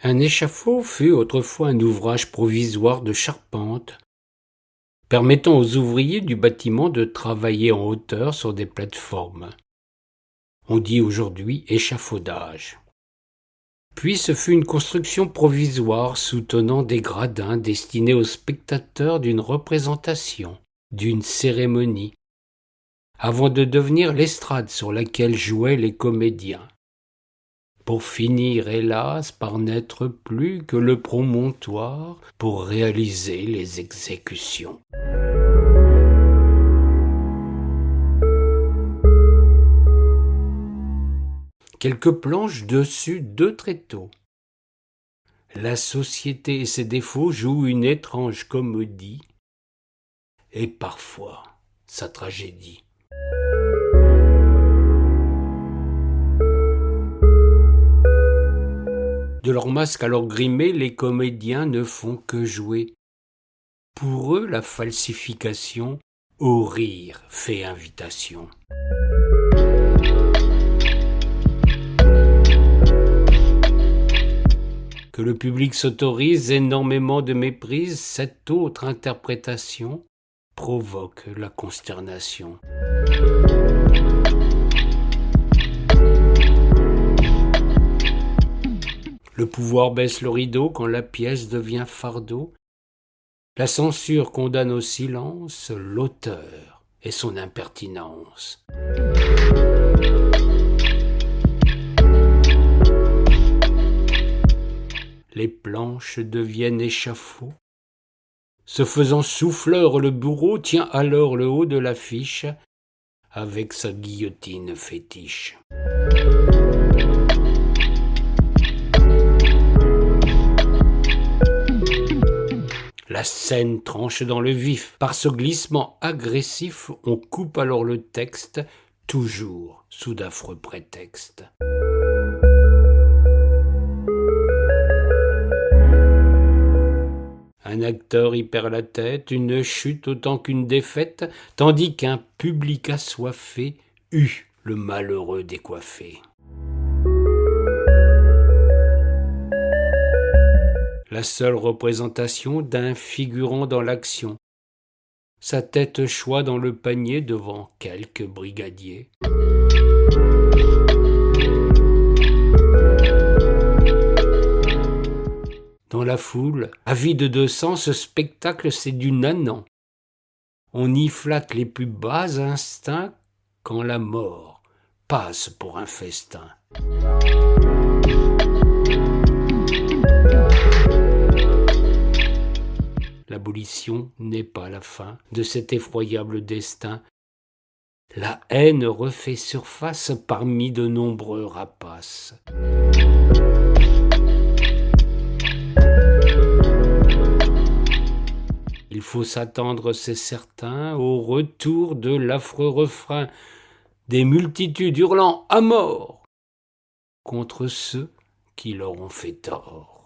Un échafaud fut autrefois un ouvrage provisoire de charpente, permettant aux ouvriers du bâtiment de travailler en hauteur sur des plateformes. On dit aujourd'hui échafaudage. Puis ce fut une construction provisoire soutenant des gradins destinés aux spectateurs d'une représentation, d'une cérémonie, avant de devenir l'estrade sur laquelle jouaient les comédiens, pour finir, hélas, par n'être plus que le promontoire pour réaliser les exécutions. Quelques planches dessus 2 tréteaux. La société et ses défauts jouent une étrange comédie, et parfois sa tragédie. De leurs masques alors grimés, les comédiens ne font que jouer. Pour eux, la falsification, au rire, fait invitation. Que le public s'autorise énormément de méprise, cette autre interprétation provoque la consternation. Le pouvoir baisse le rideau quand la pièce devient fardeau. La censure condamne au silence l'auteur et son impertinence. Les planches deviennent échafauds. Ce faisant souffleur, le bourreau tient alors le haut de l'affiche avec sa guillotine fétiche. La scène tranche dans le vif. Par ce glissement agressif, on coupe alors le texte, toujours sous d'affreux prétextes. Un acteur y perd la tête, une chute autant qu'une défaite, tandis qu'un public assoiffé eut le malheureux décoiffé. La seule représentation d'un figurant dans l'action. Sa tête choit dans le panier devant quelques brigadiers. Dans la foule, avide de sang, ce spectacle c'est du nanan. On y flatte les plus bas instincts quand la mort passe pour un festin. L'abolition n'est pas la fin de cet effroyable destin. La haine refait surface parmi de nombreux rapaces. Il faut s'attendre, c'est certain, au retour de l'affreux refrain des multitudes hurlant à mort contre ceux qui leur ont fait tort.